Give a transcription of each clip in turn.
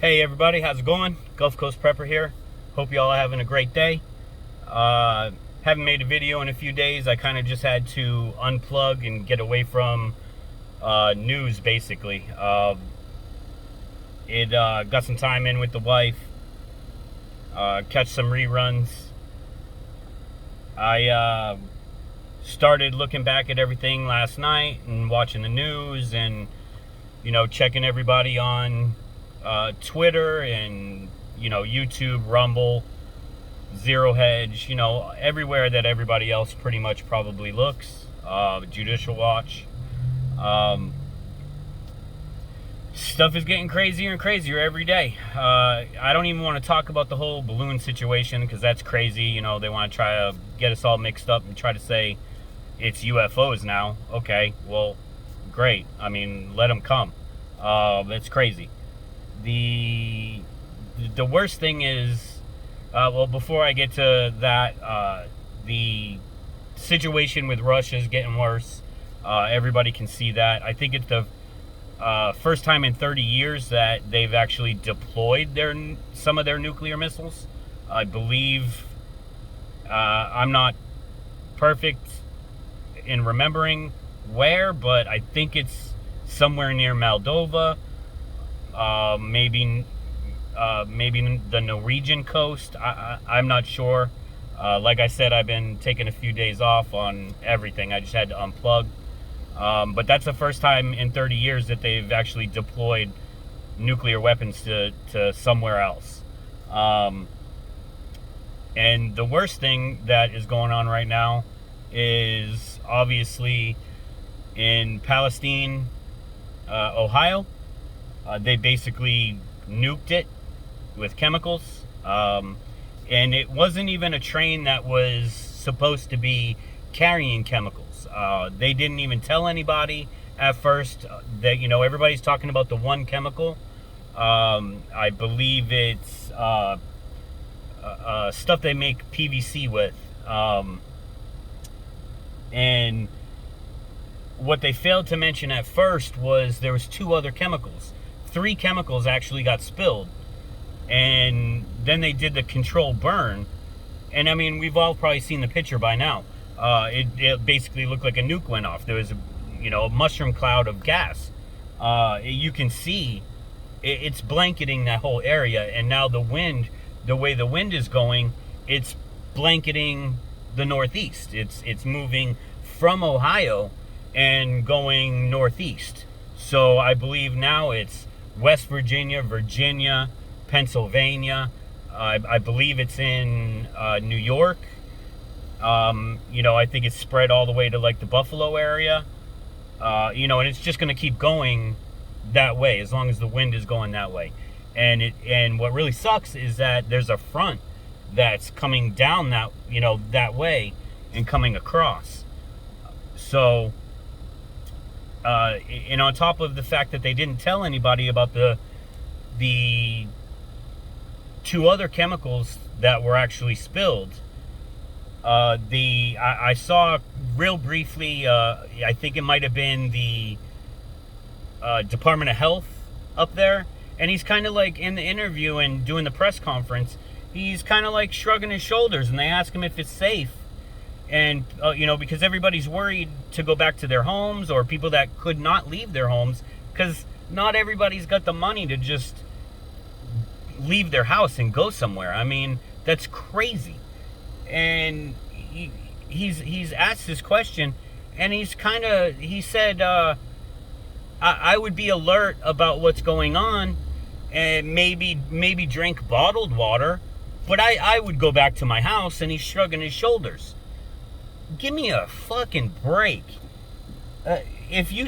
Hey everybody, how's it going? Gulf Coast Prepper here. Hope you all are having a great day. Haven't made a video in a few days. I kind of just had to unplug and get away from news, basically. Got some time in with the wife, catch some reruns. I started looking back at everything last night and watching the news and, checking everybody on Twitter and, YouTube, Rumble, Zero Hedge, everywhere that everybody else pretty much probably looks. Judicial Watch. Stuff is getting crazier and crazier every day. I don't even want to talk about the whole balloon situation because that's crazy. They want to try to get us all mixed up and try to say it's UFOs now. Okay, well, great. I mean, let them come. That's crazy. The worst thing is, before I get to that, the situation with Russia is getting worse. Everybody can see that. I think it's the first time in 30 years that they've actually deployed some of their nuclear missiles. I believe, I'm not perfect in remembering where, but I think it's somewhere near Moldova, maybe the Norwegian coast. I'm not sure. Like I said, I've been taking a few days off on everything. I just had to unplug. But that's the first time in 30 years that they've actually deployed nuclear weapons to somewhere else. And the worst thing that is going on right now is obviously in Palestine, Ohio. They basically nuked it with chemicals. And it wasn't even a train that was supposed to be carrying chemicals. They didn't even tell anybody at first. That everybody's talking about the one chemical. I believe it's stuff they make PVC with. And what they failed to mention at first was there was 2 other chemicals. 3 chemicals actually got spilled. And then they did the controlled burn. And I mean, we've all probably seen the picture by now. It basically looked like a nuke went off. There was a mushroom cloud of gas. You can see it's blanketing that whole area. And now the way the wind is going, it's blanketing the Northeast. It's moving from Ohio and going northeast. So I believe now it's West Virginia, Pennsylvania. I believe it's in New York. I think it's spread all the way to like the Buffalo area. And it's just going to keep going that way as long as the wind is going that way. And what really sucks is that there's a front that's coming down that way and coming across. So, and on top of the fact that they didn't tell anybody about the 2 other chemicals that were actually spilled. I saw real briefly, I think it might have been the Department of Health up there, and he's kind of like in the interview and doing the press conference, he's kind of like shrugging his shoulders, and they ask him if it's safe. And, because everybody's worried to go back to their homes, or people that could not leave their homes, because not everybody's got the money to just leave their house and go somewhere. I mean, that's crazy. And he's asked this question, and he said, I would be alert about what's going on, and maybe drink bottled water, but I would go back to my house. And he's shrugging his shoulders. Give me a fucking break. If you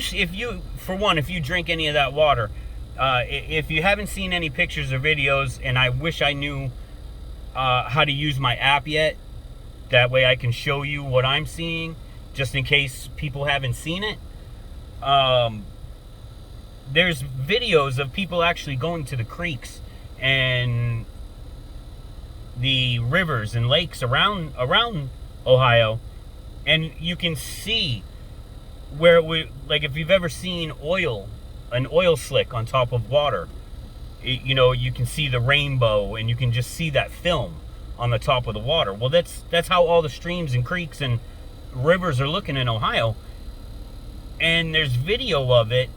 drink any of that water, if you haven't seen any pictures or videos, and I wish I knew how to use my app yet, that way I can show you what I'm seeing, just in case people haven't seen it. There's videos of people actually going to the creeks and the rivers and lakes around Ohio, and you can see where like if you've ever seen an oil slick on top of water, you know, you can see the rainbow and you can just see that film on the top of the water. Well, that's how all the streams and creeks and rivers are looking in Ohio. And there's video of it,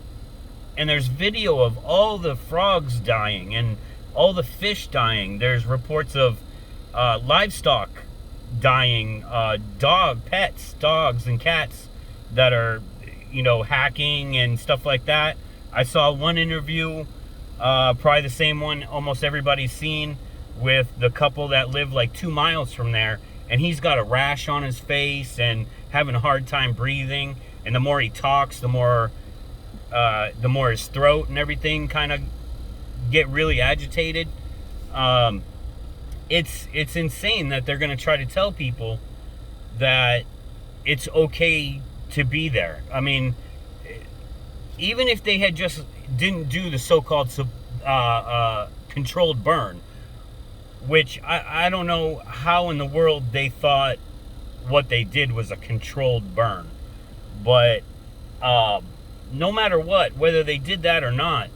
and there's video of all the frogs dying and all the fish dying. There's reports of livestock dying, pets, dogs and cats that are, you know, hacking and stuff like that. I saw one interview, probably the same one almost everybody's seen, with the couple that live like 2 miles from there, and he's got a rash on his face and having a hard time breathing. And the more he talks, the more his throat and everything kind of get really agitated. It's insane that they're going to try to tell people that it's okay to be there. I mean, even if they had just didn't do the so-called controlled burn, which I don't know how in the world they thought what they did was a controlled burn. But no matter what, whether they did that or not,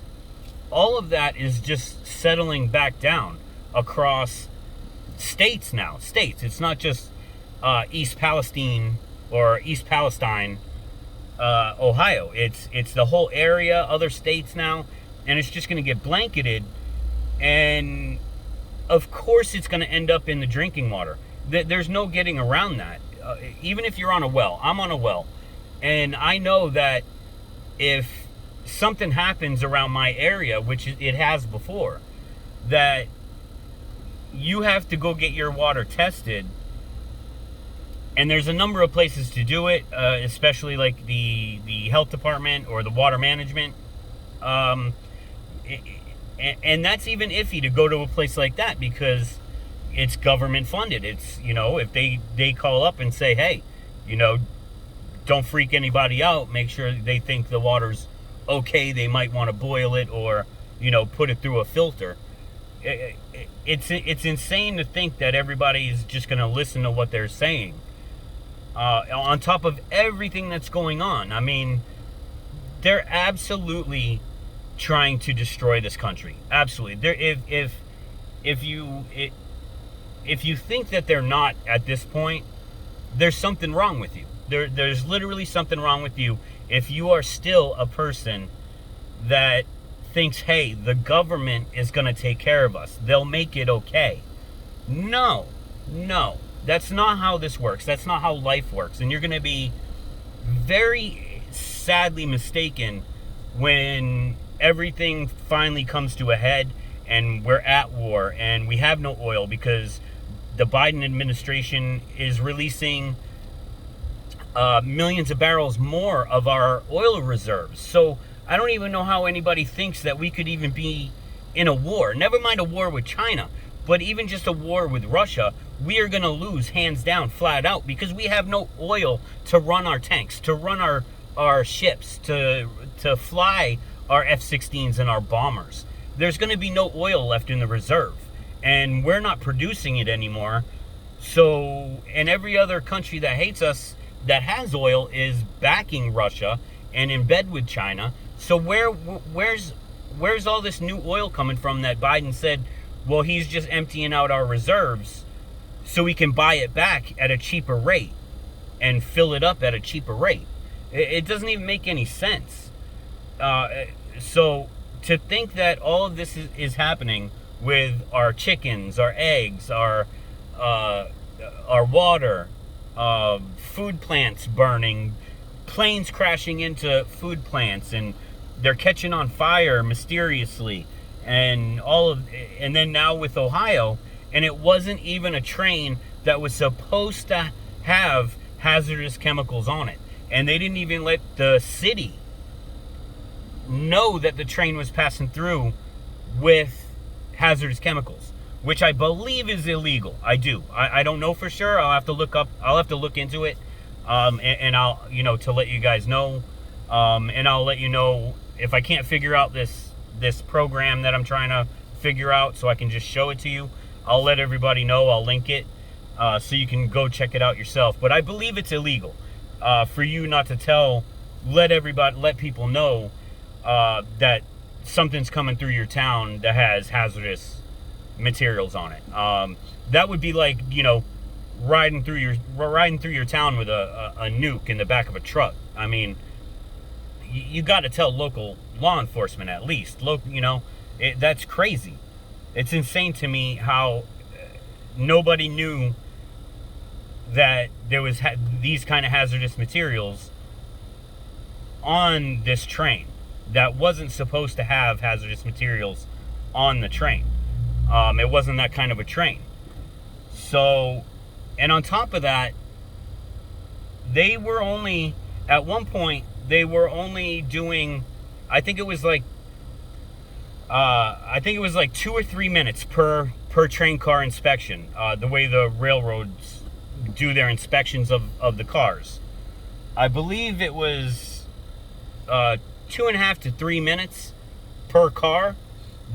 all of that is just settling back down across states now. States. It's not just East Palestine or East Palestine, Ohio. It's the whole area, other states now, and it's just going to get blanketed. And of course, it's going to end up in the drinking water. There's no getting around that. Even if you're on a well, I'm on a well. And I know that if something happens around my area, which it has before, that you have to go get your water tested. And there's a number of places to do it, especially like the health department or the water management. And that's even iffy to go to a place like that because it's government funded. It's, you know, if they call up and say, hey, you know, don't freak anybody out. Make sure they think the water's okay. They might want to boil it or, you know, put it through a filter. It's insane to think that everybody's just going to listen to what they're saying. On top of everything that's going on. I mean, they're absolutely trying to destroy this country. Absolutely. If you think that they're not at this point, there's something wrong with you. There's literally something wrong with you if you are still a person that thinks, hey, the government is going to take care of us. They'll make it okay. No. That's not how this works. That's not how life works. And you're going to be very sadly mistaken when everything finally comes to a head and we're at war and we have no oil because the Biden administration is releasing millions of barrels more of our oil reserves. So I don't even know how anybody thinks that we could even be in a war. Never mind a war with China, but even just a war with Russia, we are going to lose hands down, flat out, because we have no oil to run our tanks, to run our ships, to fly our F-16s and our bombers. There's going to be no oil left in the reserve, and we're not producing it anymore. So, and every other country that hates us that has oil is backing Russia and in bed with China. So where's all this new oil coming from that Biden said, well, he's just emptying out our reserves so we can buy it back at a cheaper rate and fill it up at a cheaper rate? It doesn't even make any sense. So to think that all of this is happening with our chickens, our eggs, our water, food plants burning, planes crashing into food plants, and they're catching on fire mysteriously, and then now with Ohio, and it wasn't even a train that was supposed to have hazardous chemicals on it, and they didn't even let the city know that the train was passing through with hazardous chemicals, which I believe is illegal. I don't know for sure. I'll have to look into it, and I'll, to let you guys know, and I'll let you know if I can't figure out this program that I'm trying to figure out, so I can just show it to you. I'll let everybody know. I'll link it, so you can go check it out yourself. But I believe it's illegal for you not to let people know that something's coming through your town that has hazardous materials on it. That would be like, riding through your town with a nuke in the back of a truck. I mean, you got to tell local law enforcement at least. That's crazy. It's insane to me how nobody knew that there was these kind of hazardous materials on this train that wasn't supposed to have hazardous materials on the train. It wasn't that kind of a train. So, and on top of that, at one point, they were only doing, I think it was like 2 or 3 minutes per train car inspection, the way the railroads do their inspections of the cars. I believe it was 2.5 to 3 minutes per car,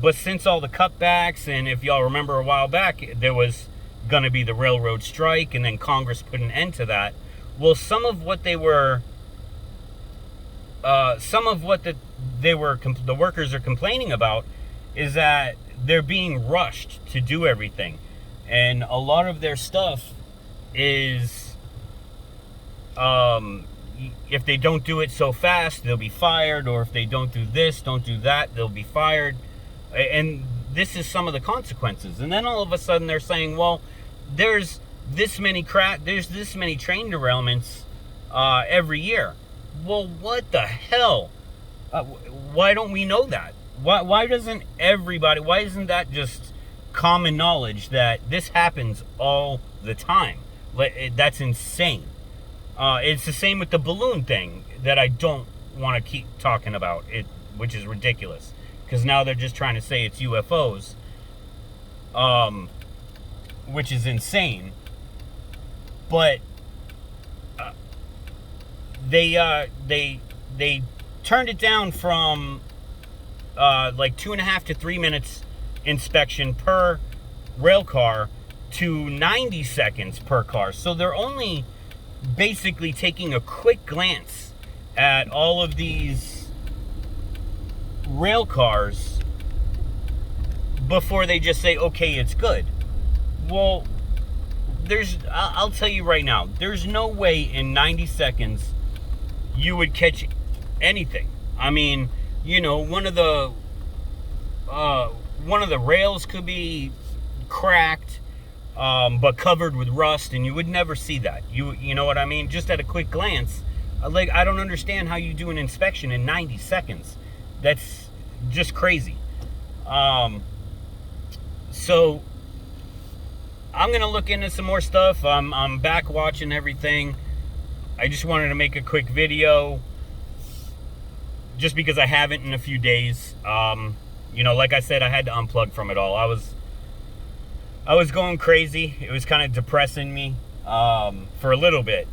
but since all the cutbacks, and if y'all remember a while back, there was going to be the railroad strike, and then Congress put an end to that. Well, some of what the workers are complaining about is that they're being rushed to do everything, and a lot of their stuff is, if they don't do it so fast, they'll be fired, or if they don't do this, don't do that, they'll be fired, and this is some of the consequences. And then all of a sudden they're saying, well, there's this many train derailments every year. Well, what the hell? Why don't we know that? Why isn't that just common knowledge that this happens all the time? That's insane. It's the same with the balloon thing that I don't want to keep talking about, which is ridiculous. Because now they're just trying to say it's UFOs, which is insane. But they turned it down from like 2.5 to 3 minutes inspection per rail car to 90 seconds per car. So they're only basically taking a quick glance at all of these rail cars before they just say, okay, it's good. Well, I'll tell you right now, there's no way in 90 seconds you would catch anything. I mean, one of the rails could be cracked, but covered with rust, and you would never see that. You know what I mean? Just at a quick glance, I don't understand how you do an inspection in 90 seconds. That's just crazy. So I'm gonna look into some more stuff. I'm back watching everything. I just wanted to make a quick video, just because I haven't in a few days. Like I said, I had to unplug from it all. I was going crazy. It was kind of depressing me for a little bit.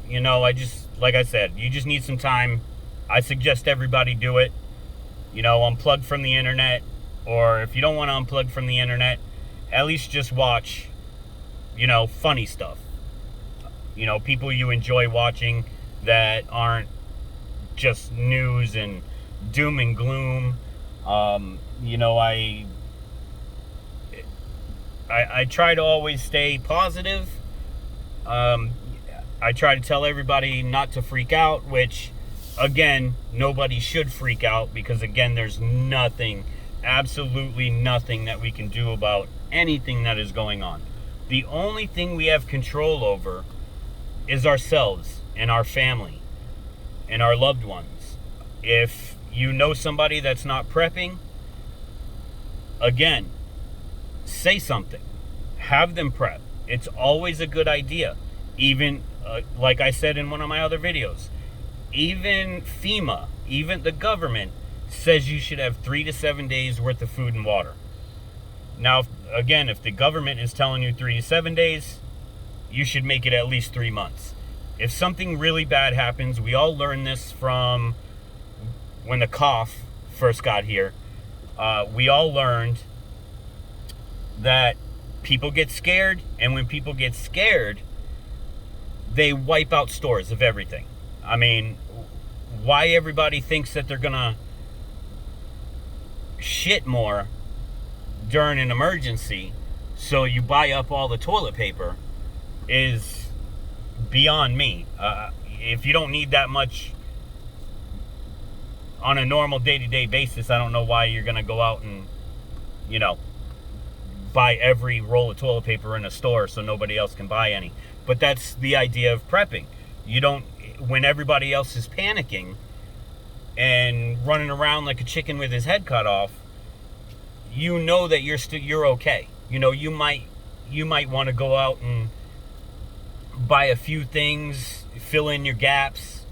Like I said, you just need some time. I suggest everybody do it. Unplug from the internet, or if you don't want to unplug from the internet, at least just watch, funny stuff. People you enjoy watching that aren't just news and doom and gloom. I try to always stay positive. I try to tell everybody not to freak out, which, again, nobody should freak out, because, again, there's nothing, absolutely nothing that we can do about anything that is going on. The only thing we have control over is ourselves and our family and our loved ones. If you know somebody that's not prepping, again, say something. Have them prep. It's always a good idea. Even, like I said in one of my other videos, even FEMA, even the government says you should have 3 to 7 days worth of food and water. Now, again, if the government is telling you 3 to 7 days, you should make it at least 3 months. If something really bad happens, we all learned this from when the cough first got here. We all learned that people get scared, and when people get scared, they wipe out stores of everything. I mean, why everybody thinks that they're gonna shit more during an emergency, so you buy up all the toilet paper, is beyond me. If you don't need that much on a normal day-to-day basis, I don't know why you're gonna go out and, you know, buy every roll of toilet paper in a store so nobody else can buy any. But that's the idea of prepping. You don't, when everybody else is panicking and running around like a chicken with his head cut off, you know that you're okay. You know, you might want to go out and buy a few things, fill in your gaps,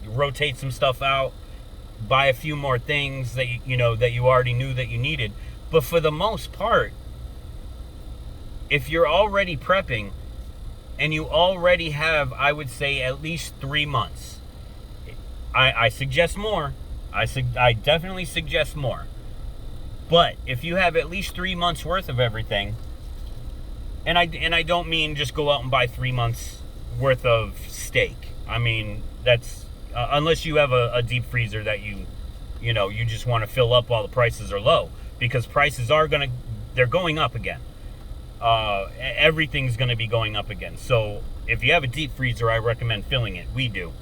rotate some stuff out, buy a few more things that that you already knew that you needed. But for the most part, if you're already prepping and you already have, I would say, at least 3 months, I suggest more. I definitely suggest more. But if you have at least 3 months worth of everything, and I don't mean just go out and buy 3 months worth of steak. I mean, that's unless you have a deep freezer that you just want to fill up while the prices are low, because prices they're going up again. Everything's going to be going up again. So if you have a deep freezer, I recommend filling it. We do.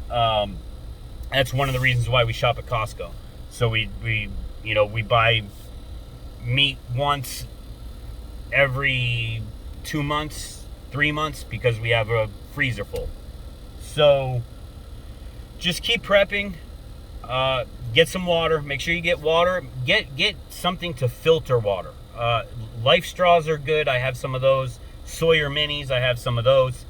That's one of the reasons why we shop at Costco. So we buy meat once every 2 months, 3 months, because we have a freezer full. So just keep prepping. Get some water. Make sure you get water. Get something to filter water. Life straws are good. I have some of those. Sawyer minis, I have some of those.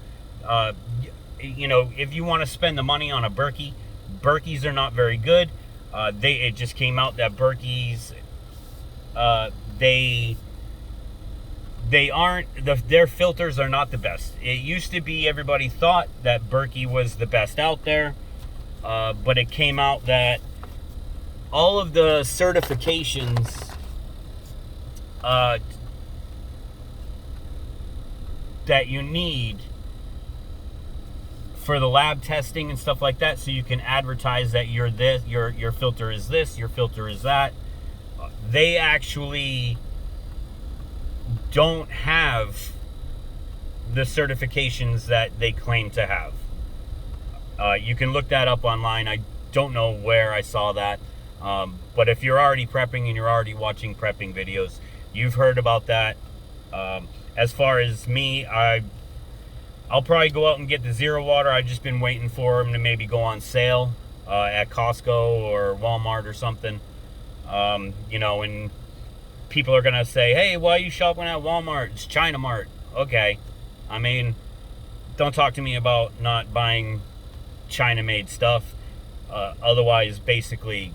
If you want to spend the money on a Berkey, Berkeys are not very good. It just came out that Berkeys, they aren't, their filters are not the best. It used to be everybody thought that Berkey was the best out there, but it came out that all of the certifications that you need for the lab testing and stuff like that, so you can advertise that you're this, your filter is this, your filter is that, they actually don't have the certifications that they claim to have. You can look that up online. I don't know where I saw that, but if you're already prepping and you're already watching prepping videos, you've heard about that. As far as me, I'll probably go out and get the Zero Water. I've just been waiting for them to maybe go on sale at Costco or Walmart or something. And people are going to say, hey, why are you shopping at Walmart? It's China Mart. Okay. I mean, don't talk to me about not buying China-made stuff. Otherwise, basically,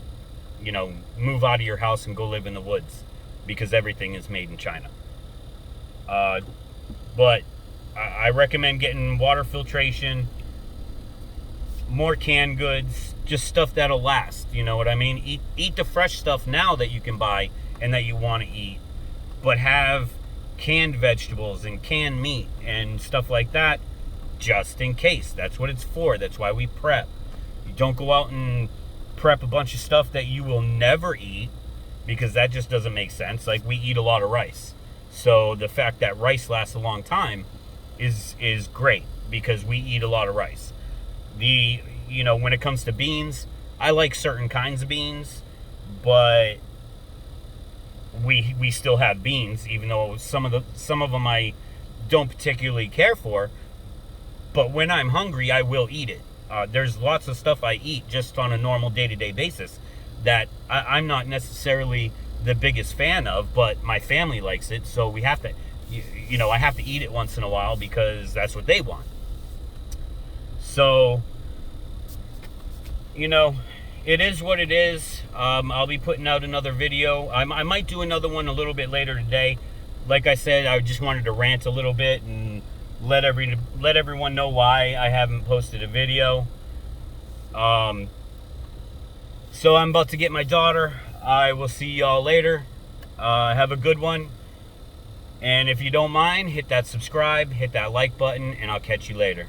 move out of your house and go live in the woods, because everything is made in China. But I recommend getting water filtration, more canned goods, just stuff that'll last. You know what I mean? Eat the fresh stuff now that you can buy and that you want to eat, but have canned vegetables and canned meat and stuff like that, just in case. That's what it's for. That's why we prep. You don't go out and prep a bunch of stuff that you will never eat, because that just doesn't make sense. Like, we eat a lot of rice, so the fact that rice lasts a long time is great, because we eat a lot of rice. When it comes to beans, I like certain kinds of beans, but we still have beans, even though some of them I don't particularly care for. But when I'm hungry, I will eat it. There's lots of stuff I eat just on a normal day-to-day basis that I'm not necessarily the biggest fan of, but my family likes it, so we have to, I have to eat it once in a while because that's what they want. So, it is what it is. I'll be putting out another video. I might do another one a little bit later today. Like I said, I just wanted to rant a little bit and let everyone know why I haven't posted a video. So I'm about to get my daughter. I will see y'all later. Have a good one. And if you don't mind, hit that subscribe, hit that like button, and I'll catch you later.